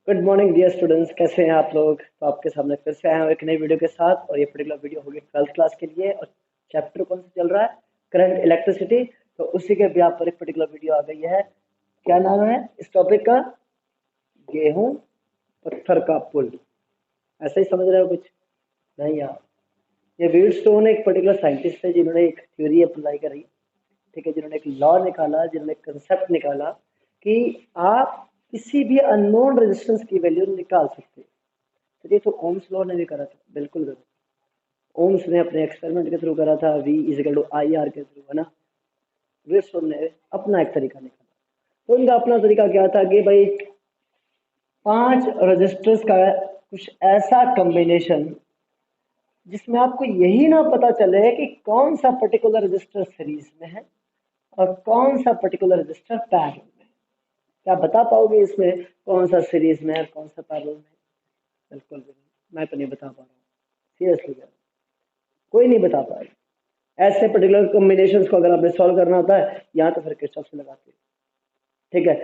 Good morning dear students, कैसे हैं आप लोग। तो आपके सामने फिर से आया हूँ एक नई वीडियो के साथ। और ये पर्टिकुलर वीडियो होगी 12th क्लास के लिए। और चैप्टर कौन सा चल रहा है? Current electricity. तो उसी के भी आप पर एक पर्टिकुलर वीडियो आ गई है। क्या नाम है इस टॉपिक का? गेहूं पत्थर का पुल। ऐसा ही समझ रहे हो कुछ? नहीं यार, ये व्हीटस्टोन एक पर्टिकुलर साइंटिस्ट है जिन्होंने एक थ्योरी अप्लाई करी। ठीक है, जिन्होंने एक लॉ निकाला, जिन्होंने एक कंसेप्ट निकाला कि आप किसी भी अननोन रेजिस्टेंस की वैल्यू निकाल सकते हैं। तो ये तो ओम्स लॉ ने भी करा था, बिल्कुल करा। ओम्स ने अपने एक्सपेरिमेंट के थ्रू करा था, V is equal to I R के थ्रू, है ना। विल्सन ने अपना एक तरीका निकाला। तो उनका अपना तरीका क्या था कि भाई 5 रजिस्टर्स का कुछ ऐसा कॉम्बिनेशन जिसमें आपको यही ना पता चले कि कौन सा पर्टिकुलर रजिस्टर सीरीज में है और कौन सा पर्टिकुलर रजिस्टर पैरेलल में है। क्या बता पाओगे इसमें कौन सा सीरीज में है और कौन सा पैरेलल में है? बिल्कुल भी नहीं, मैं तो नहीं बता पा रहा हूँ। सीरियसली, कोई नहीं बता पाएगा। ऐसे पर्टिकुलर कॉम्बिनेशंस को अगर आपने सॉल्व करना होता है, यहाँ तो फिर किरचॉफ से लगाते हैं। ठीक है,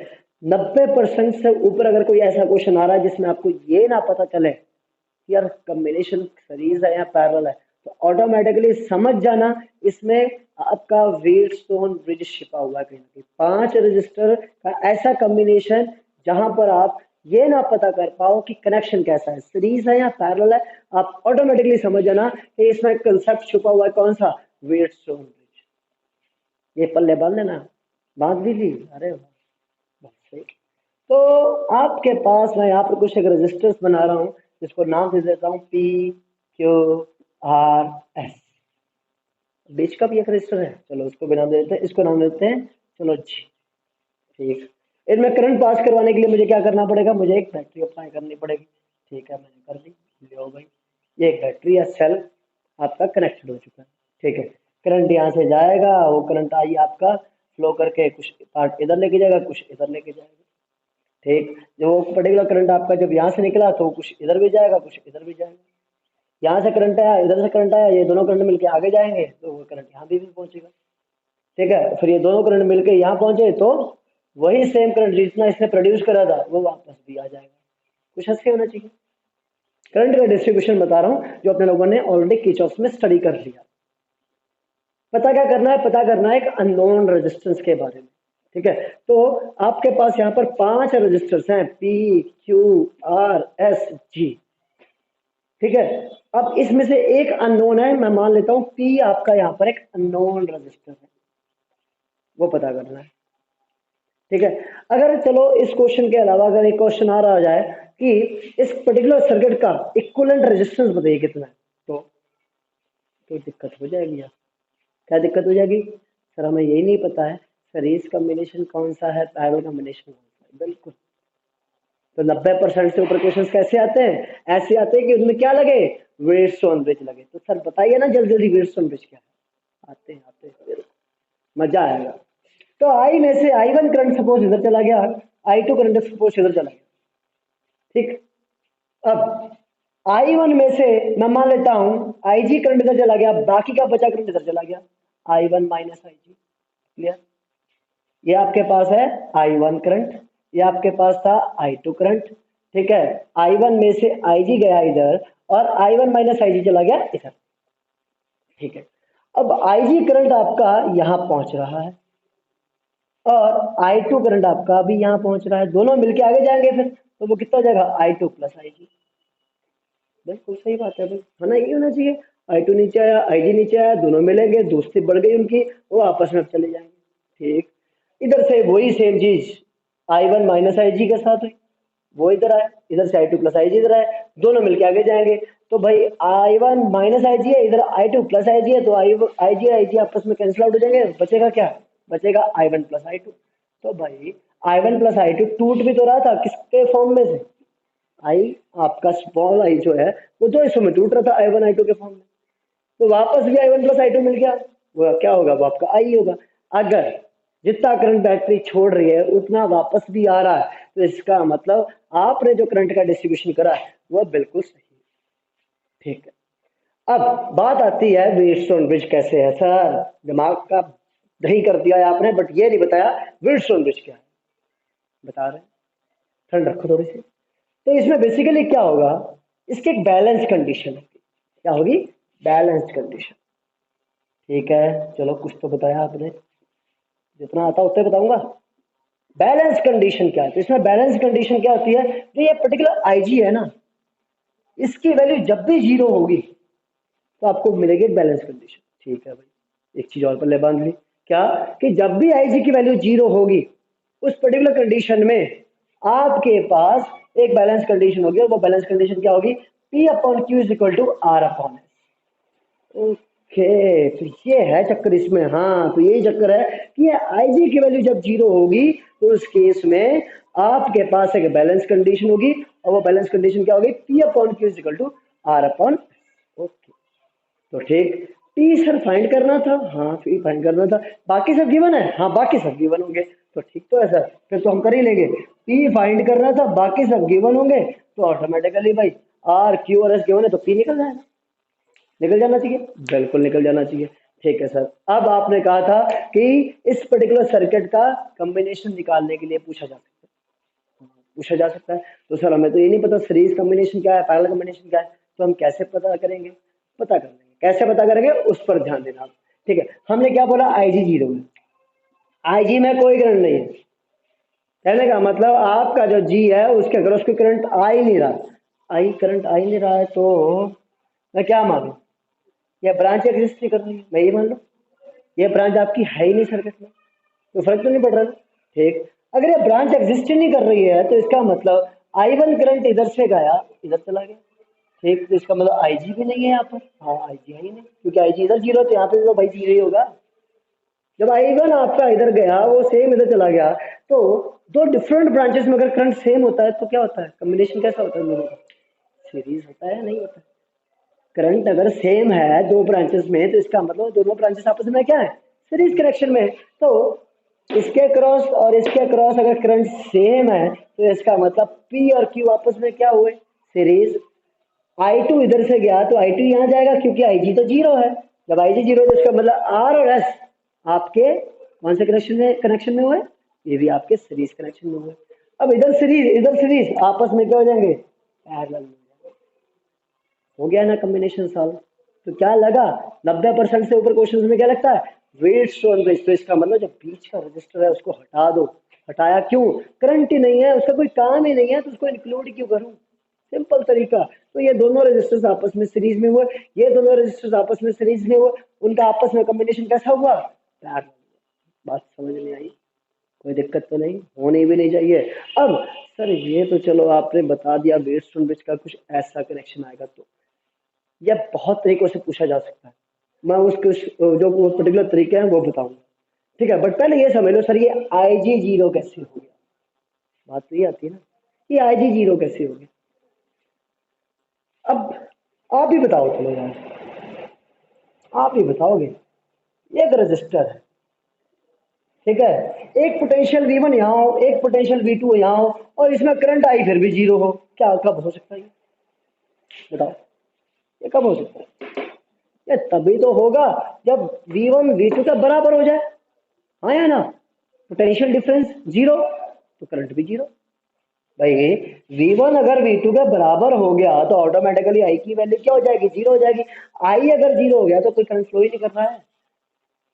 90% से ऊपर अगर कोई ऐसा क्वेश्चन आ रहा है जिसमें आपको ये ना पता चले कि यार कॉम्बिनेशन सीरीज है या पैरेलल है, तो ऑटोमेटिकली समझ जाना इसमें आपका व्हीटस्टोन ब्रिज छिपा हुआ है। कहीं ना कहीं 5 रजिस्टर का ऐसा कॉम्बिनेशन जहां पर आप ये ना पता कर पाओ कि कनेक्शन कैसा है, सीरीज है या पैरेलल है। आप ऑटोमेटिकली समझ जाना कि इसमें कंसेप्ट छुपा हुआ है, कौन सा? Wheatstone bridge. ये पल्ले बांध लेना। बांध ली? अरे वाह, बहुत सही। तो आपके पास मैं यहाँ पर कुछ एक रजिस्टर्स बना रहा हूँ जिसको नाम दे देता हूँ PQRS। बीच का भी एक रजिस्टर है, चलो उसको भी नाम दे देते हैं, इसको नाम देते हैं, चलो जी। ठीक, इनमें करंट पास करवाने के लिए मुझे क्या करना पड़ेगा? मुझे एक बैटरी अप्लाई करनी पड़ेगी। ठीक है, मैंने कर दी। लो भाई, ये एक बैटरी या सेल आपका कनेक्टेड हो चुका है। ठीक है, करंट यहाँ से जाएगा, वो करंट आई आपका फ्लो करके कुछ पार्ट इधर लेके जाएगा, कुछ इधर लेके जाएगा। ठीक, जो पर्टिकुलर करंट आपका जब यहाँ से निकला तो कुछ इधर भी जाएगा, कुछ इधर भी जाएगा। यहाँ से करंट आया, इधर से करंट आया, ये दोनों करंट मिलके आगे जाएंगे तो वो करंट यहाँ भी पहुंचेगा। ठीक है, फिर ये दोनों करंट मिलके यहाँ पहुंचे तो वही सेम करंट जितना इसने प्रोड्यूस करा था वो वापस भी आ जाएगा। कुछ ऐसे होना चाहिए। करंट का डिस्ट्रीब्यूशन बता रहा हूँ जो अपने लोगों ने ऑलरेडी किरचॉफ में स्टडी कर लिया। पता क्या करना है? पता करना है एक अननोन रेजिस्टेंस के बारे में। ठीक है, तो आपके पास यहाँ पर 5 रजिस्टर्स हैं, PQRSG। ठीक है, अब इसमें से एक अननोन है, मैं मान लेता हूं P आपका यहाँ पर एक अननोन रजिस्टर है, वो पता करना है। ठीक है, अगर चलो इस क्वेश्चन के अलावा अगर एक क्वेश्चन आ रहा जाए कि इस पर्टिकुलर सर्किट का इक्विवेलेंट रेजिस्टेंस बताइए कितना है, तो दिक्कत हो जाएगी यार। क्या दिक्कत हो जाएगी? सर हमें यही नहीं पता है सीरीज कॉम्बिनेशन कौन सा है, पैरेलल कॉम्बिनेशन कौन सा है। बिल्कुल, तो 90% से ऊपर क्वेश्चंस कैसे आते हैं? ऐसे आते हैं कि उनमें क्या लगे? व्हीटस्टोन ब्रिज लगे। तो सर बताइए ना जल्दी जल्दी, व्हीटस्टोन ब्रिज क्या है? आते हैं, मजा आएगा। तो आई में से I1 करंट सपोज इधर चला गया, I2 करंट सपोज इधर चला गया। ठीक, अब I1 में से मैं मान लेता हूं IG करंट इधर चला गया, बाकी का बचा करंट इधर चला गया, I1 माइनस IG। क्लियर? ये आपके पास है I1 करंट, ये आपके पास था I2 करंट। ठीक है, I1 में से IG गया इधर और I1 माइनस IG चला गया इधर। ठीक है, अब IG करंट आपका यहां पहुंच रहा है और I2 करंट आपका भी यहां पहुंच रहा है, दोनों मिलके आगे जाएंगे फिर तो वो कितना हो जाएगा? I2 plus IG। बिल्कुल सही बात है भाई, है ना? ये होना चाहिए। I2 नीचे आया, IG नीचे आया, दोनों मिलेंगे, दोस्ती बढ़ गई उनकी, वो आपस में चले जाएंगे। ठीक, इधर से वही सेम चीज I1 माइनस IG के साथ हुई, वो इधर आए, इधर से I2 प्लस IG इधर आए, दोनों मिलके आगे जाएंगे। तो भाई I1 माइनस IG है, इधर I2 प्लस IG है, तो IG आपस में कैंसिल आउट हो जाएंगे, बचेगा क्या? बचेगा I1 प्लस I2। तो भाई I1 प्लस I2 टूट भी तो रहा था, किसके फॉर्म में से? आई आपका स्मॉल आई जो है वो दो हिस्सों में टूट रहा था, I1 I2 के फॉर्म में। तो वापस भी I1 प्लस I2 मिल गया, वो क्या होगा? वो आपका आई होगा। अगर जितना करंट बैटरी छोड़ रही है उतना वापस भी आ रहा है, तो इसका मतलब आपने जो करंट का डिस्ट्रीब्यूशन करा है वो बिल्कुल सही है। ठीक है, अब बात आती है व्हीटस्टोन ब्रिज कैसे है। सर दिमाग का दही कर दिया है आपने, बट ये नहीं बताया व्हीटस्टोन ब्रिज क्या है। बता रहे हैं, ठंड रखो थोड़ी सी। तो इसमें बेसिकली क्या होगा, इसकी एक बैलेंस कंडीशन होगी। क्या होगी? Balanced condition. ठीक है, चलो कुछ तो बताया आपने, जितना आता उतना बताऊंगा। बैलेंस कंडीशन क्या है? तो इसमें बैलेंस कंडीशन क्या होती है, जो ये पर्टिकुलर आईजी है ना, इसकी वैल्यू जब भी 0 होगी तो आपको मिलेगी एक बैलेंस कंडीशन। ठीक है भाई, एक चीज और पहले बांध ली, क्या कि जब भी आईजी की वैल्यू 0 होगी उस पर्टिकुलर कंडीशन में आपके पास एक बैलेंस कंडीशन होगी, और वो बैलेंस कंडीशन क्या होगी, P upon Q is equal to R upon S. Okay, तो ये है चक्कर इसमें। हाँ, तो यही चक्कर है कि आईजी की वैल्यू जब 0 होगी तो उस केस में आपके पास एक बैलेंस कंडीशन होगी, और वो बैलेंस कंडीशन क्या होगी, P upon Q is equal to R upon. Okay, तो ठीक, टी सर फाइंड करना था, हाँ पी फाइंड करना था, बाकी सब गिवन है, हाँ बाकी सब गिवन होंगे, तो ठीक तो है सर, फिर तो हम कर ही लेंगे। पी फाइंड करना था, बाकी सब गिवन होंगे, तो ऑटोमेटिकली भाई आर क्यू और एस गिवन है, तो पी निकल जाएगा, निकल जाना चाहिए, बिल्कुल निकल जाना चाहिए। ठीक है सर, अब आपने कहा था कि इस पर्टिकुलर सर्किट का कॉम्बिनेशन निकालने के लिए पूछा जा सकता है, पूछा जा सकता है। तो सर हमें तो ये नहीं पता सीरीज कॉम्बिनेशन क्या है, पैरेलल कॉम्बिनेशन क्या है, तो हम कैसे पता करेंगे? पता कर लेंगे, कैसे पता करेंगे उस पर ध्यान देना आप। ठीक है, हमने क्या बोला, आईजी 0 है, आईजी में कोई करंट नहीं है, कहने का मतलब आपका जो जी है उसके अगर उसकी करंट आ ही नहीं रहा, आई करंट आ ही नहीं रहा है, तो मैं क्या मानूं, ये ब्रांच एग्जिस्ट नहीं कर रही है, मैं ये मान लूं ये ब्रांच आपकी है ही नहीं सर्किट में, तो फर्क तो नहीं पड़ रहा ना। ठीक, अगर ये ब्रांच एग्जिस्ट ही नहीं कर रही है तो इसका मतलब I1 करंट इधर से गया इधर चला गया। ठीक, तो इसका मतलब आईजी भी नहीं है यहाँ पर, हाँ आईजी है ही नहीं, क्योंकि आईजी इधर 0 तो यहाँ पे तो भाई 0 ही होगा। जब I1 आपका इधर गया वो सेम इधर चला गया, तो दो डिफरेंट ब्रांचेस में अगर करंट सेम होता है तो क्या होता है, कॉम्बिनेशन कैसा होता है दोनों का, सीरीज होता है या नहीं होता है? करंट अगर सेम है दो ब्रांचेस में तो इसका मतलब दोनों ब्रांचेस आपस में क्या है, सीरीज कनेक्शन में है। तो इसके क्रॉस और इसके क्रॉस अगर करंट सेम है तो इसका मतलब पी और क्यू आपस में क्या हुए, सीरीज। I2 इधर से गया तो I2 यहाँ जाएगा क्योंकि IG तो 0 है, जब IG 0 तो इसका मतलब R और S आपके कौन से कनेक्शन में हुए, ये भी आपके सीरीज कनेक्शन में हुए। अब इधर सीरीज आपस में क्या हो जाएंगे, पैरेलल। हो गया ना कॉम्बिनेशन सॉल्व। तो क्या लगा, 90% से ऊपर क्वेश्चंस में क्या लगता है, व्हीटस्टोन ब्रिज, तो इसका मतलब जो बीच का रजिस्टर है उसको हटा दो। हटाया क्यों, करंट ही नहीं है, उसका कोई काम ही नहीं है, तो उसको इंक्लूड क्यों करूं, सिंपल तरीका। तो ये दोनों रजिस्टर्स आपस में सीरीज में हुए, ये दोनों रजिस्टर्स आपस में सीरीज में हुए, उनका आपस में कॉम्बिनेशन कैसा हुआ, पैरेलल। बात समझ में आई, कोई दिक्कत तो नहीं, होनी भी नहीं चाहिए। अब सर ये तो चलो आपने बता दिया व्हीटस्टोन ब्रिज का कुछ ऐसा कनेक्शन आएगा, तो यह बहुत तरीकों से पूछा जा सकता है, मैं उसके जो वो पर्टिकुलर तरीके हैं वो बताऊंगा। ठीक है, बट पहले ये समझ लो सर ये IG 0 कैसे हो गया, बात तो ये आती है ना कि IG 0 कैसे हो गया। अब आप ही बताओ, चलो यार आप ही बताओगे, एक रजिस्टर है, ठीक है, एक पोटेंशियल V1 यहाँ हो, एक पोटेंशियल V2 यहाँ हो, और इसमें करंट आई फिर भी 0 हो, क्या कब हो सकता है ये बताओ, ये कब हो सकता है? ये तभी तो होगा जब V1 V2 के बराबर हो जाए, हाँ या ना, पोटेंशियल डिफरेंस 0 तो करंट भी 0। भाई V1 अगर V2 के बराबर हो गया तो ऑटोमेटिकली I की वैल्यू क्या हो जाएगी, 0 हो जाएगी। I अगर 0 हो गया तो कोई करंट फ्लो ही नहीं कर रहा है।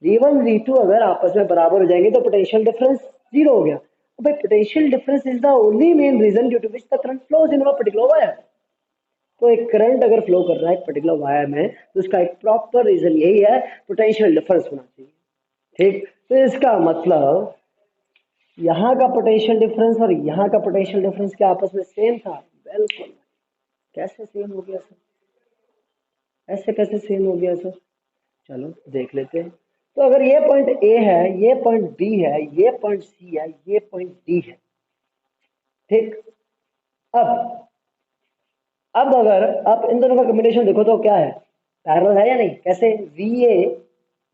V1 V2 अगर आपस में बराबर हो जाएंगे तो पोटेंशियल डिफरेंस 0 हो गया। तो भाई potential difference is the only main reason due to which the current flows in a particular wire. तो एक करंट अगर फ्लो कर रहा है एक पर्टिकुलर वायर में तो उसका एक प्रॉपर रीजन यही है, पोटेंशियल डिफरेंस होना चाहिए। ठीक, तो इसका मतलब यहाँ का पोटेंशियल डिफरेंस और यहाँ का पोटेंशियल डिफरेंस क्या आपस में सेम था, बिल्कुल। कैसे सेम हो गया सर, ऐसे कैसे सेम हो गया सर, चलो देख लेते हैं। तो अगर ये पॉइंट ए है, ये पॉइंट बी है, ये पॉइंट सी है, ये पॉइंट डी है, ठीक। अब अगर आप इन दोनों का कॉम्बिनेशन देखो तो क्या है, पैरेलल है या नहीं, कैसे, V A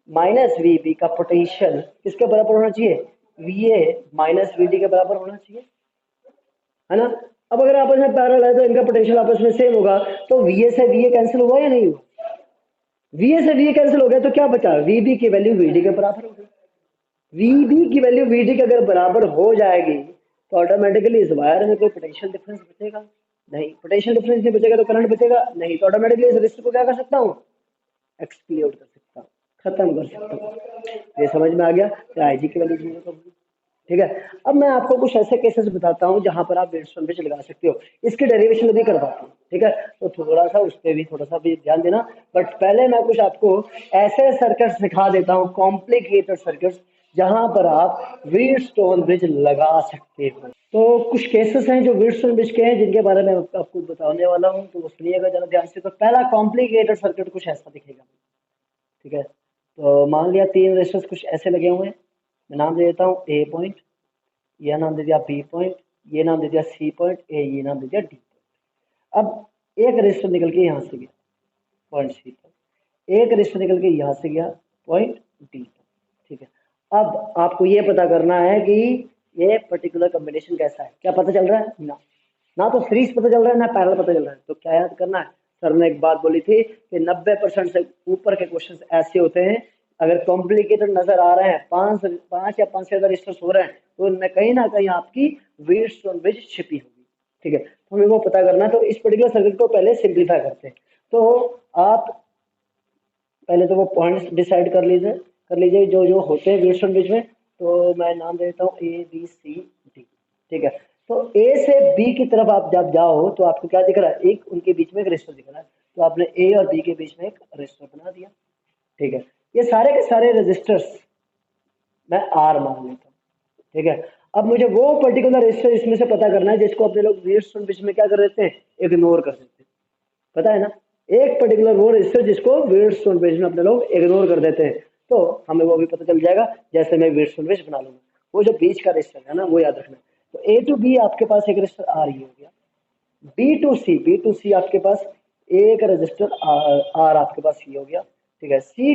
minus V B का पोटेंशियल किसके बराबर होना चाहिए, V A minus V D के बराबर होना चाहिए, है ना। अब अगर आपस में पैरेलल है तो इनका पोटेंशियल आपस में सेम होगा, तो वी ए से वी ए कैंसिल हुआ या नहीं हुआ, वी ए से वी ए कैंसिल हो गया तो क्या बचा, वी बी की वैल्यू वी डी के बराबर हो गई। वी बी की वैल्यू वी डी के अगर बराबर हो जाएगी तो ऑटोमेटिकली इस वायर में कोई पोटेंशियल डिफरेंस बचेगा, नहीं, पोटेंशियल डिफरेंस नहीं बचेगा तो करंट बचेगा नहीं, तो ऑटोमेटिकली इस रेजिस्टर को क्या कर सकता हूँ, एक्सक्लूड कर सकता हूँ, खत्म कर सकता हूँ। ये समझ में आ गया कि आईजी की वैल्यू 0 होगी। ठीक है, अब मैं आपको कुछ ऐसे केसेस बताता हूँ जहां पर आप वेटस्टोन ब्रिज लगा सकते हो, इसकी डेरिवेशन भी करवाता हूँ। ठीक है, तो थोड़ा सा उस पर भी थोड़ा सा भी ध्यान देना, बट पहले मैं कुछ आपको ऐसे सर्किट्स दिखा देता हूँ, कॉम्प्लिकेटेड सर्किट्स, जहां पर आप व्हीटस्टोन ब्रिज लगा सकते हो। तो कुछ केसेस हैं जो व्हीटस्टोन ब्रिज के हैं, जिनके बारे में आपको बताने वाला हूँ, तो वो सुनिएगा जरा ध्यान से। तो पहला कॉम्प्लिकेटेड सर्किट कुछ ऐसा दिखेगा। ठीक है, तो मान लिया 3 रेजिस्टर्स कुछ ऐसे लगे हुए हैं, मैं नाम दे देता हूँ ए पॉइंट, ये नाम दे दिया बी पॉइंट, ये नाम दे दिया सी पॉइंट, ये नाम दे दिया डी पॉइंट। अब एक रेजिस्टर निकल के यहाँ से गया पॉइंट सी पर, एक रेजिस्टर निकल के यहाँ से गया पॉइंट डी पर। ठीक है, अब आपको ये पता करना है कि ये पर्टिकुलर कॉम्बिनेशन कैसा है। क्या पता चल रहा है ना, ना तो सीरीज पता चल रहा है ना पैरेलल पता चल रहा है। तो क्या याद करना है, सर ने एक बात बोली थी कि 90% से ऊपर के क्वेश्चंस ऐसे होते हैं, अगर कॉम्प्लिकेटेड नजर आ रहे हैं, पांच या 5 से ज्यादा रजिस्टर्स हो रहे हैं, तो उनमें कहीं ना कहीं आपकी व्हीटस्टोन ब्रिज छिपी होगी। ठीक है, तो हमें वो पता करना है। तो इस पर्टिकुलर सर्किट को पहले सिंप्लीफाई करते हैं। तो आप पहले तो वो पॉइंट्स डिसाइड कर लीजिए जो जो होते हैं व्हीटस्टोन ब्रिज में। तो मैं नाम दे देता हूँ ए बी सी डी। ठीक है, तो ए से बी की तरफ आप जब जाओ तो आपको क्या दिख रहा है, एक उनके बीच में एक रेजिस्टर दिख रहा है, तो आपने ए और बी के बीच में एक रेजिस्टर बना दिया। ठीक है, ये सारे के सारे रेजिस्टर्स मैं आर मान लेता हूँ। ठीक है, अब मुझे वो पर्टिकुलर रेजिस्टर इसमें से पता करना है जिसको अपने लोग व्हीटस्टोन ब्रिज में क्या कर देते हैं, इग्नोर कर देते हैं। पता है ना, एक पर्टिकुलर वो रजिस्टर जिसको व्हीटस्टोन ब्रिज में अपने लोग इग्नोर कर देते हैं, तो हमें वो भी पता चल जाएगा जैसे मैं व्हीटस्टोन ब्रिज बना लूंगा। वो जो बीच का रजिस्टर है ना, वो याद रखना। तो ए टू बी आपके पास एक रजिस्टर आर ही हो गया, बी टू सी आपके पास एक रजिस्टर आर आपके पास ये हो गया। ठीक है, सी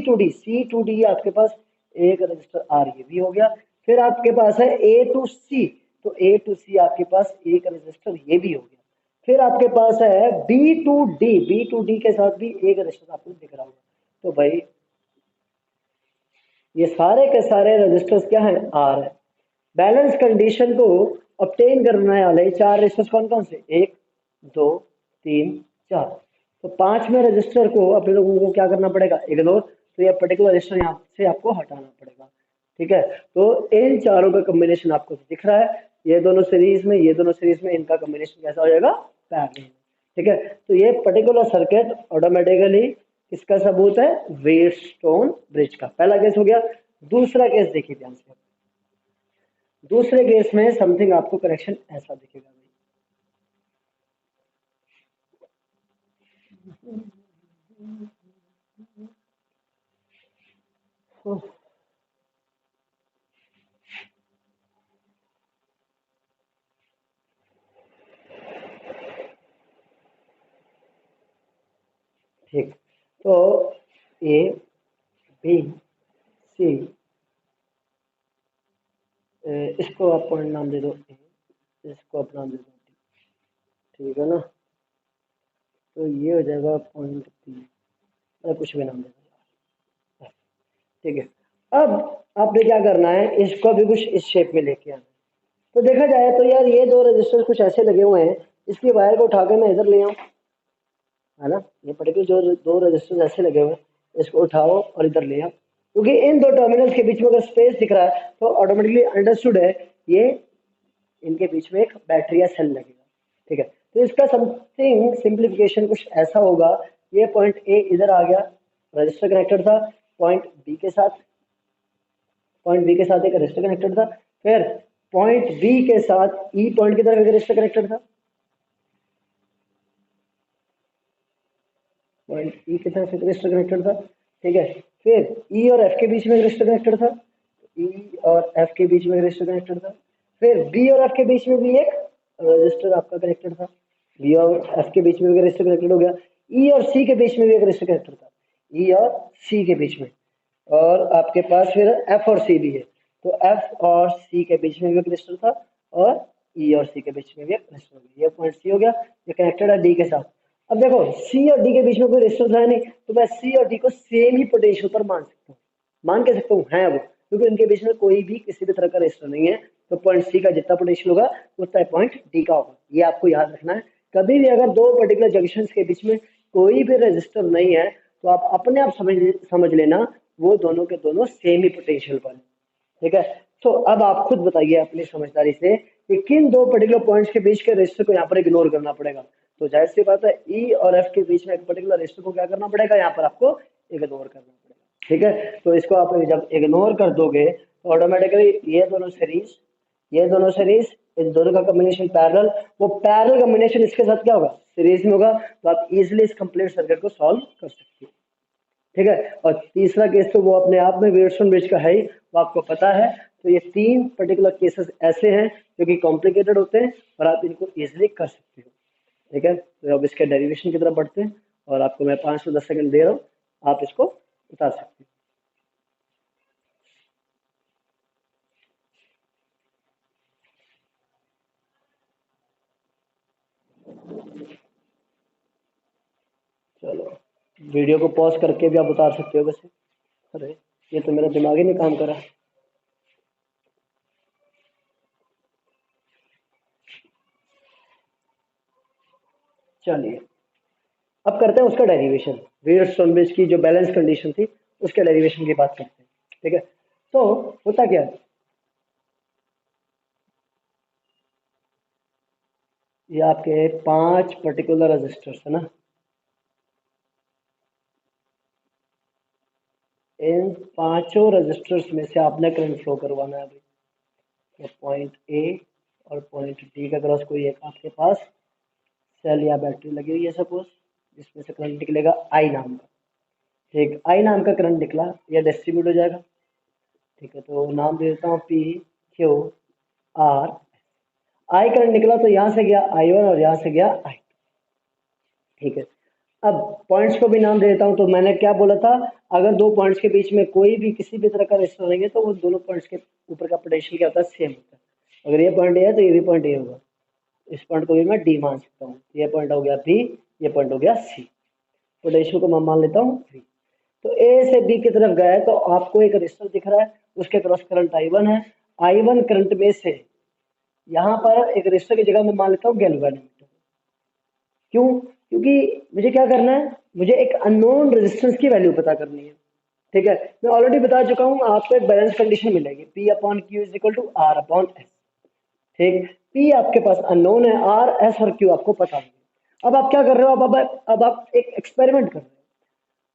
टू डी आपके पास एक रजिस्टर आर ये भी हो गया। फिर आपके पास है ए टू सी, तो ए टू सी आपके पास एक रजिस्टर ये भी हो गया। फिर आपके पास है बी टू डी के साथ भी एक रजिस्टर आपको दिख रहा होगा। तो भाई ये सारे के सारे रजिस्टर्स क्या है, आर है। बैलेंस कंडीशन को ऑब्टेन करने वाले 4 रजिस्टर्स कौन कौन से, 1 2 3 4। तो 5वें रजिस्टर को अपने लोगों को क्या करना पड़ेगा, इग्नोर। तो ये पर्टिकुलर रजिस्टर यहाँ से आपको हटाना पड़ेगा। ठीक है, तो इन चारों का कॉम्बिनेशन आपको दिख रहा है, ये दोनों सीरीज में, ये दोनों सीरीज में, इनका कॉम्बिनेशन कैसा हो जाएगा, पैरेलल। ठीक है, तो ये पर्टिकुलर सर्किट ऑटोमेटिकली किसका सबूत है, व्हीटस्टोन ब्रिज का। पहला केस हो गया। दूसरा केस देखिए ध्यान से, दूसरे केस में समथिंग आपको करेक्शन ऐसा दिखेगा। ठीक, तो ए बी सी, इसको आप पॉइंट नाम दे दो ए, इसको आप नाम दे दो डी। ठीक है ना, तो ये हो जाएगा पॉइंट बी, कुछ भी नाम दे दो। ठीक है, अब आपने क्या करना है, इसको भी कुछ इस शेप में लेके आना। तो देखा जाए तो यार ये दो रजिस्टर कुछ ऐसे लगे हुए हैं, इसकी वायर को उठा के मैं इधर ले आऊँ, है ना, ये पर्टिकुलर जो दो रजिस्टर ऐसे लगे हुए हैं, इसको उठाओ और इधर ले आओ, क्योंकि इन दो टर्मिनल्स के बीच में अगर स्पेस दिख रहा है तो ऑटोमेटिकली अंडरस्टूड है ये इनके बीच में एक बैटरी या सेल लगेगा। ठीक है, तो इसका समथिंग सिंप्लीफिकेशन कुछ ऐसा होगा, ये पॉइंट ए इधर आ गया, रजिस्टर कनेक्टेड था, पॉइंट बी के साथ एक रजिस्टर कनेक्टेड था, फिर पॉइंट बी के साथ ई पॉइंट की तरफ एक रजिस्टर कनेक्टेड था, पॉइंट ई की तरफ एक रजिस्टर कनेक्टेड था। ठीक है, फिर ई और एफ के बीच में एक रजिस्टर कनेक्टेड था, ई और एफ के बीच में एक रजिस्टर कनेक्टेड था। फिर बी और एफ के बीच में भी एक रजिस्टर आपका कनेक्टेड था, बी और एफ के बीच में भी रजिस्टर कनेक्टेड हो गया। ई और सी के बीच में भी एक रजिस्टर कनेक्टेड था, ई और सी के बीच में। और आपके पास फिर एफ और सी भी है, तो एफ और सी के बीच में भी एक रजिस्टर था, और ई और सी के बीच में भी एक रजिस्टर हो गया। ये पॉइंट सी हो गया, ये कनेक्टेड है डी के साथ। अब देखो सी और डी के बीच में कोई रजिस्टर है नहीं, तो मैं सी और डी को सेम ही पोटेंशियल पर मान सकता हूँ, मान के सकता हूँ है वो, क्योंकि इनके बीच में कोई भी किसी भी तरह का रजिस्टर नहीं है। तो पॉइंट सी का जितना पोटेंशियल होगा उतना पॉइंट डी का होगा, ये आपको याद रखना है। कभी भी अगर दो पर्टिकुलर जंक्शन के बीच में कोई भी रजिस्टर नहीं है तो आप अपने आप समझ लेना वो दोनों के दोनों सेम ही पोटेंशियल पर है। ठीक है, तो अब आप खुद बताइए अपनी समझदारी से कि किन दो पर्टिकुलर पॉइंट्स के बीच के रेजिस्टर को यहाँ पर इग्नोर करना पड़ेगा। तो जाहिर सी बात है ई और एफ के बीच में एक पर्टिकुलर रेजिस्टर को क्या करना पड़ेगा, यहाँ पर आपको इग्नोर करना पड़ेगा। ठीक है, तो इसको आप जब इग्नोर कर दोगे तो ऑटोमेटिकली ये दोनों सीरीज इन दोनों का कॉम्बिनेशन पैरेलल, वो पैरेलल कॉम्बिनेशन इसके साथ क्या होगा, सीरीज में होगा, तो आप इजीली इस कंप्लीट सर्किट को सॉल्व कर सकते हो। ठीक है, और तीसरा केस तो वो अपने आप में वेटस्टोन ब्रिज का है ही, वो आपको पता है। तो ये तीन पर्टिकुलर केसेस ऐसे हैं जो कि कॉम्प्लिकेटेड होते हैं और आप इनको इजीली कर सकते हो। ठीक है, तो अब इसके डेरिवेशन की तरफ बढ़ते हैं और आपको मैं 5 से 10 सेकंड दे रहा हूँ, आप इसको बता सकते हो। चलो, वीडियो को पॉज करके भी आप उतार सकते हो वैसे। अरे ये तो मेरा दिमाग ही नहीं काम कर रहा। चलिए अब करते हैं उसका डेरिवेशन, वेटस्टोन ब्रिज की जो बैलेंस कंडीशन थी उसके डेरिवेशन की बात करते हैं। ठीक है, तो होता क्या है, ये आपके 5 पर्टिकुलर रजिस्टर्स है ना, इन पांचों रजिस्टर्स में से आपने करंट फ्लो करवाना है अभी। तो पॉइंट ए और पॉइंट डी का क्रॉस कोई एक आपके पास सेल या बैटरी लगी हुई है सपोज, जिसमें से करंट निकलेगा आई नाम का। ठीक, आई नाम का करंट निकला, यह डिस्ट्रीब्यूट हो जाएगा। ठीक है, तो नाम दे देता हूँ P Q R. I current निकला तो यहाँ से गया आई वन और यहाँ से गया आई। ठीक है, अब पॉइंट्स को भी नाम दे देता हूँ। तो मैंने क्या बोला था, अगर दो पॉइंट्स के बीच में कोई भी किसी भी तरह का रेजिस्टर रहेंगे तो वो दोनों पॉइंट्स के ऊपर का पोटेंशियल क्या होता है, सेम होता है। अगर ये पॉइंट ए है तो ये भी पॉइंट ए होगा, इस पॉइंट को भी मैं डी मान सकता हूँ। ये पॉइंट हो गया बी, ये पॉइंट हो गया सी, पोटेंशियल को मैं मान लेता हूँ 3। तो ए से बी की तरफ गया है तो आपको एक रेजिस्टर दिख रहा है, उसके क्रॉस करंट I1 है। I1 करंट में से यहाँ पर एक रेजिस्टर की जगह मैं मान लेता हूँ गैल्वेनोमीटर। क्यों, क्योंकि मुझे क्या करना है, मुझे एक अननोन रेजिस्टेंस की वैल्यू पता करनी है। ठीक है, मैं ऑलरेडी बता चुका हूँ, आपको एक बैलेंस कंडीशन मिलेगी P upon Q is equal to R upon S. ठीक, P आपके पास अननोन है, R S और Q आपको पता है। अब आप क्या कर रहे हो, अब आप एक एक्सपेरिमेंट कर रहे हो।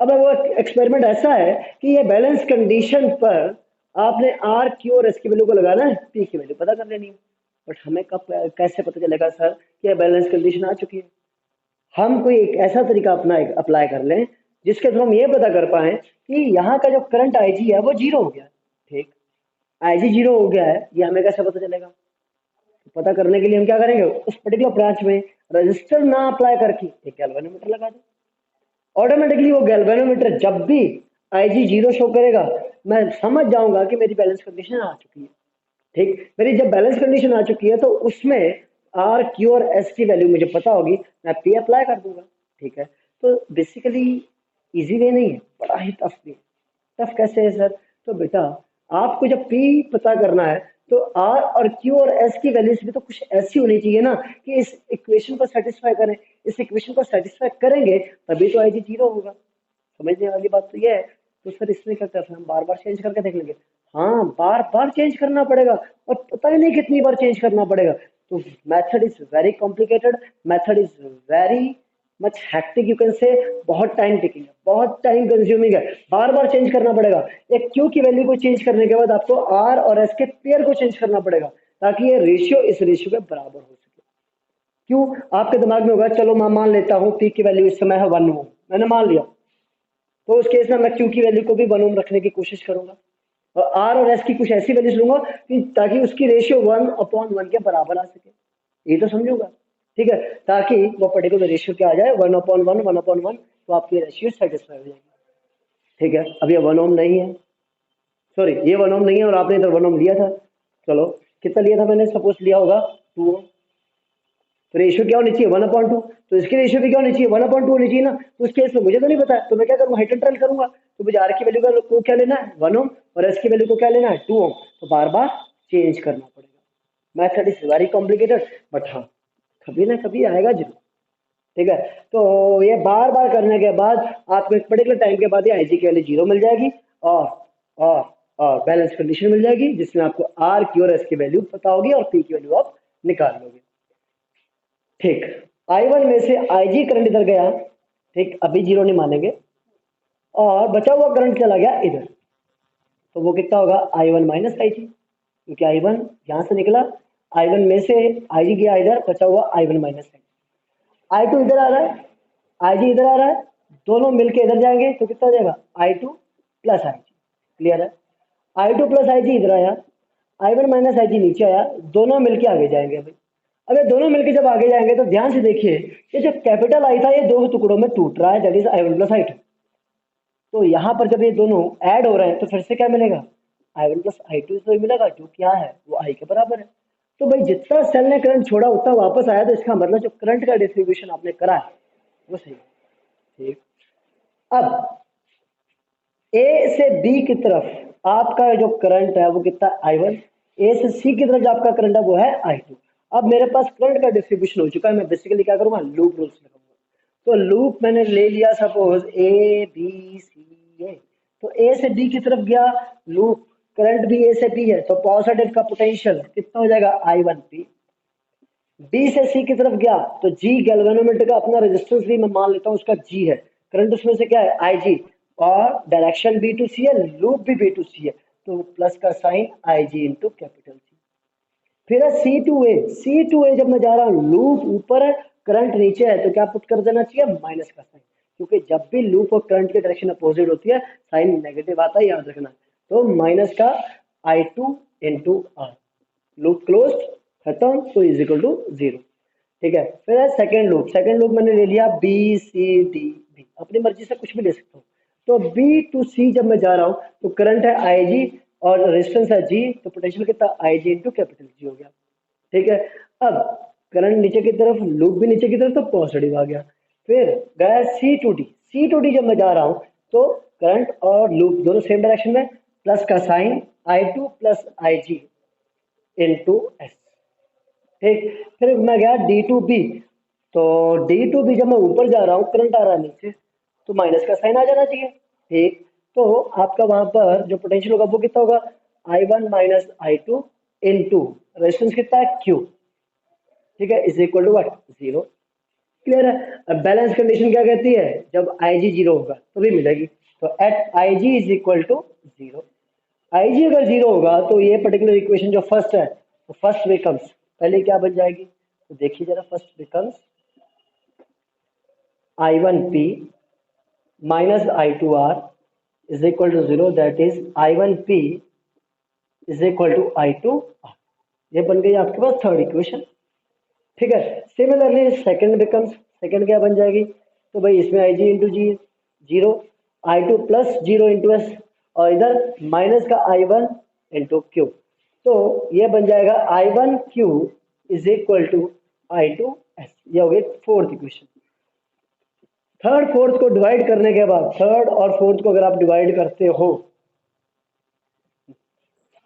अब वो एक्सपेरिमेंट ऐसा है कि ये बैलेंस कंडीशन पर आपने आर क्यू और एस की वैल्यू को लगाना है, पी की वैल्यू पता कर लेनी है। बट हमें कब कैसे पता चलेगा सर कि ये बैलेंस कंडीशन आ चुकी है। हम कोई एक ऐसा तरीका अपना अप्लाई कर लें जिसके थ्रू हम ये पता कर पाए कि यहाँ का जो करंट आई जी है वो जीरो हो गया। ठीक, आई जी जीरो हो गया है, ये हमें कैसे पता चलेगा। तो पता करने के लिए हम क्या करेंगे, उस पर्टिकुलर ब्रांच में रजिस्टर ना अप्लाई करके एक गैल्वेनोमीटर लगा दें। ऑटोमेटिकली वो गैल्वेनोमीटर जब भी IG जीरो शो करेगा मैं समझ जाऊंगा कि मेरी बैलेंस कंडीशन आ चुकी है। ठीक, मेरी जब बैलेंस कंडीशन आ चुकी है तो उसमें आर क्यू और एस की वैल्यू मुझे पता होगी, मैं पी अप्लाई कर दूंगा। ठीक है, तो बेसिकली इजी वे नहीं है, बड़ा ही टफ भी है। टफ कैसे है सर, तो बेटा आपको जब पी पता करना है तो आर और क्यू और एस की वैल्यूज भी तो कुछ ऐसी होनी चाहिए ना कि इस इक्वेशन को सेटिस्फाई करें। इस इक्वेशन को सेटिस्फाई करेंगे तभी तो IG जीरो होगा। समझने वाली बात तो ये है। तो सर इसमें क्या करते हैं, हम बार बार चेंज करके देख लेंगे। हाँ, बार बार चेंज करना पड़ेगा और पता ही नहीं कितनी बार चेंज करना पड़ेगा। तो method is very complicated, method is very much hectic you can say, बहुत टाइम टेकिंग है, बहुत टाइम कंज्यूमिंग है, बार बार चेंज करना पड़ेगा। एक क्यू की वैल्यू को चेंज करने के बाद आपको आर और एस के पेयर को चेंज करना पड़ेगा ताकि ये रेशियो इस रेशियो के बराबर हो सके। क्यों, आपके दिमाग में होगा चलो मैं मान लेता हूँ पी की वैल्यू इस समय है 1 ओम, मैंने मान लिया, तो उस केस में मैं क्यू की वैल्यू को भी 1 ओम रखने की कोशिश करूंगा और आर और एस की कुछ ऐसी वैल्यूज लूंगा कि ताकि उसकी रेशियो 1/1 के बराबर आ सके। ये तो समझूंगा। ठीक है, ताकि वो पर्टिकुलर रेशियो क्या आ जाए 1/1 1/1, तो आपकी रेशियो सेटिस्फाई हो जाएगी। ठीक है, अब ये 1 ओम नहीं है, सॉरी ये 1 ओम नहीं है और आपने इधर 1 ओम लिया था। चलो कितना लिया था मैंने, सपोज लिया होगा 2 ओम, तो रेशियो क्या होनी चाहिए 1/2, तो इसकी रेशियो भी क्या होनी चाहिए 1/2 होनी चाहिए ना। तो उस केस में मुझे तो नहीं पता है, तो मैं क्या करूँगा, हाइट एंड ट्रायल करूंगा। तो मुझे आर की वैल्यू को क्या लेना है 1 ओम और एस की वैल्यू को क्या लेना है 2 ओम, तो बार बार चेंज करना पड़ेगा। Method is very complicated but हाँ कभी ना कभी आएगा जरूर। ठीक है। तो ये बार बार करने के बाद आपको एक पर्टिकुलर टाइम के बाद ये आई जी की वैल्यू 0 मिल जाएगी और और और बैलेंस कंडीशन मिल जाएगी जिसमें आपको आर की और एस की वैल्यू पता होगी और पी की वैल्यू आप निकाल लोगे। ठीक, I1 में से IG करंट इधर गया, ठीक, अभी 0 नहीं मानेंगे, और बचा हुआ करंट चला गया इधर, तो वो कितना होगा I1 माइनस IG, क्योंकि I1 यहाँ से निकला, I1 में से IG गया इधर, बचा हुआ I1 माइनस IG। I2 इधर आ रहा है, IG इधर आ रहा है, दोनों मिलके इधर जाएंगे तो कितना हो जाएगा I2 प्लस IG। क्लियर है? I2 प्लस IG इधर आया, I1 माइनस IG नीचे आया, दोनों मिलके आगे जाएंगे। अभी अब ये दोनों मिलके जब आगे जाएंगे तो ध्यान से देखिए, ये जो कैपिटल आई था ये दो टुकड़ों में टूट रहा है, that is I1 plus I2। तो यहाँ पर जब ये दोनों ऐड हो रहे हैं तो फिर से क्या मिलेगा, I1 प्लस I2 तो मिलेगा, जो क्या है वो I के बराबर है। तो भाई जितना सेल ने करंट छोड़ा उतना वापस आया, तो इसका मतलब जो करंट का डिस्ट्रीब्यूशन आपने करा है वो सही है। ठीक, अब ए से बी की तरफ आपका जो करंट है वो कितना I1, ए से सी की तरफ जो आपका करंट है वो है I2। अब मेरे पास करंट का डिस्ट्रीब्यूशन हो चुका है, मैं बेसिकली क्या करूंगा, लूप रूल्स लगाऊंगा। तो लूप मैंने ले लिया सपोज ए बी सी ए, तो ए से बी की तरफ गया लूप, करंट भी ए से बी है, तो पॉजिटिव का पोटेंशियल कितना हो जाएगा I1 पी। बी से सी की तरफ गया तो जी गैल्वेनोमीटर का अपना रेजिस्टेंस भी मैं मान लेता हूँ उसका जी है, करंट उसमें से क्या है आई जी, और डायरेक्शन बी टू सी है, लूप भी बी टू सी है, तो प्लस का साइन आई जी इंटू कैपिटल सी। फिर है सी टू ए, सी टू ए जब मैं जा रहा हूँ लूप ऊपर है करंट नीचे है तो क्या पुट कर देना चाहिए माइनस का साइन, क्योंकि जब भी लूप और करंट की डायरेक्शन अपोजिट होती है साइन नेगेटिव आता है, याद रखना। तो माइनस का I two into R, loop close, खत्म, तो इज इक्वल टू 0। ठीक है, फिर है सेकेंड लूप, सेकेंड लूप मैंने ले लिया बी सी डी बी, अपनी मर्जी से कुछ भी ले सकता हूँ। तो बी टू सी जब मैं जा रहा हूँ तो करंट है आई जी और रेजिस्टेंस है जी, तो पोटेंशियल कितना आई जी इंटू कैपिटल जी हो गया। ठीक है, अब करंट नीचे की तरफ, लूप भी नीचे की तरफ, तो पॉजिटिव आ गया। फिर गया C to D, C to D जब मैं जा रहा हूँ तो करंट और लूप दोनों सेम डायरेक्शन में, प्लस का साइन आई टू प्लस आई जी इंटू एस। ठीक, फिर मैं गया डी टू बी, तो डी टू बी जब मैं ऊपर जा रहा हूँ करंट आ रहा है नीचे, तो माइनस का साइन आ जाना चाहिए। ठीक, तो आपका वहां पर जो पोटेंशियल होगा वो कितना होगा I one minus I two into resistance कितना है क्यू। ठीक है, is equal to what 0। Clear है? अब बैलेंस कंडीशन क्या कहती है, जब आई जी 0 होगा तो भी मिलेगी, तो at I G is equal to 0। I G अगर 0 होगा तो ये पर्टिकुलर इक्वेशन जो फर्स्ट है तो फर्स्ट बिकम्स, पहले क्या बन जाएगी, तो देखिए जरा, first becomes I one P minus I two R is equal to 0, that is I one P is equal to I two R. ये बन गई आपके पास थर्ड इक्वेशन। ठीक है, सिमिलरली सेकंड बिकम्स, सेकंड क्या बन जाएगी, तो भाई इसमें आई जी इंटू जी 0, आई टू प्लस 0 इंटू एस, और इधर माइनस का आई वन इंटू क्यू, तो ये बन जाएगा I one Q is equal to I two S. ये हो गई फोर्थ इक्वेशन। थर्ड फोर्थ को डिवाइड करने के बाद, थर्ड और फोर्थ को अगर आप डिवाइड करते हो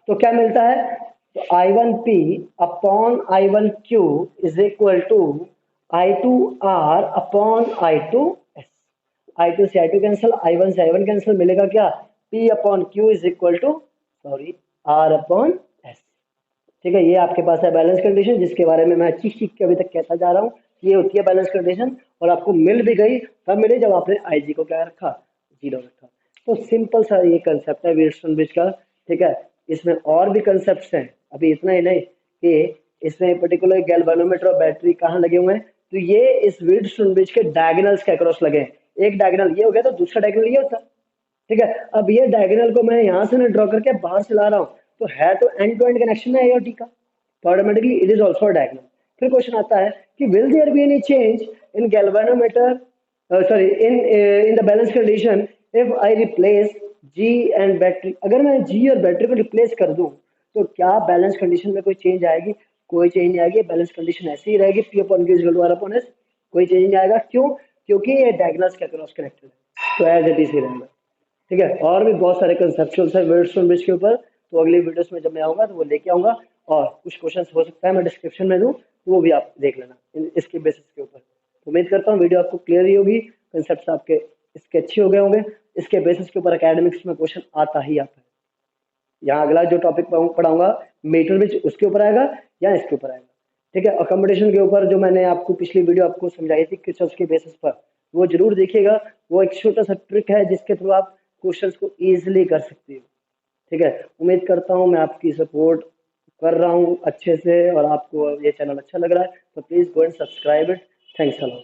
तो क्या मिलता है, तो I one P upon I one Q is equal to I two R upon I two S. I two से I two cancel, I one से आई वन कैंसिल, मिलेगा क्या, P upon Q is equal to sorry R upon S. ठीक है, ये आपके पास है balance condition, जिसके बारे में मैं चीख चीख के अभी तक कहता जा रहा हूँ। ये होती है बैलेंस कंडीशन, और आपको मिल भी गई, तब मिले जब आपने आई जी को क्या रखा, 0 रखा। तो सिंपल सा ये कंसेप्ट है व्हीटस्टोन ब्रिज का। ठीक है, इसमें और भी कंसेप्ट हैं, अभी इतना ही नहीं कि इसमें पर्टिकुलर गैल्वेनोमीटर और बैटरी कहाँ लगे हुए हैं, तो ये इस व्हीटस्टोन ब्रिज के डायगोनल्स के अक्रॉस लगे हैं। एक डायगोनल ये हो गया तो दूसरा डायगोनल ये होता है। ठीक है, अब ये डायगोनल को मैं यहाँ से ना ड्रॉ करके बाहर से ला रहा हूँ, तो है तो एंड टू एंड कनेक्शन है ए और डी का, तो automatically it is also diagonal. फिर क्वेश्चन आता है कि will there be any change in galvanometer, sorry in the balance condition if I replace G and battery. अगर मैं जी और बैटरी को रिप्लेस कर दूं तो क्या बैलेंस कंडीशन में कोई चेंज आएगी, कोई चेंज नहीं आएगी, बैलेंस कंडीशन ऐसी ही रहेगी, P upon Q is equal to R upon S, कोई चेंज नहीं आएगा। क्यों, क्योंकि ये डायगोनल्स के अक्रॉस कनेक्टेड है, तो एज इट इज ही रहेगा। ठीक है, और भी बहुत सारे कंसेप्चुअल्स है व्हीटस्टोन ब्रिज के ऊपर, तो अगली वीडियोस में जब मैं आऊंगा तो वो लेके आऊंगा, और कुछ क्वेश्चंस हो सकता है मैं डिस्क्रिप्शन में दूं, तो वो भी आप देख लेना इसके बेसिस के ऊपर। तो उम्मीद करता हूँ वीडियो आपको क्लियर ही होगी, कंसेप्ट आपके इसके अच्छे हो गए होंगे। इसके बेसिस के ऊपर एकेडमिक्स में क्वेश्चन आता ही आता है। यहाँ अगला जो टॉपिक पढ़ाऊंगा मीटर ब्रिज, उसके ऊपर आएगा या इसके ऊपर आएगा। ठीक है, अकोमोडेशन के ऊपर जो मैंने आपको पिछली वीडियो आपको समझाई थी किरचॉफ के बेसिस पर, वो जरूर देखिएगा। वो एक छोटा सा ट्रिक है जिसके थ्रू आप क्वेश्चंस को इजीली कर सकते हो। ठीक है, उम्मीद करता हूँ मैं आपकी सपोर्ट कर रहा हूँ अच्छे से और आपको ये चैनल अच्छा लग रहा है, तो please go and subscribe it. Thanks a lot.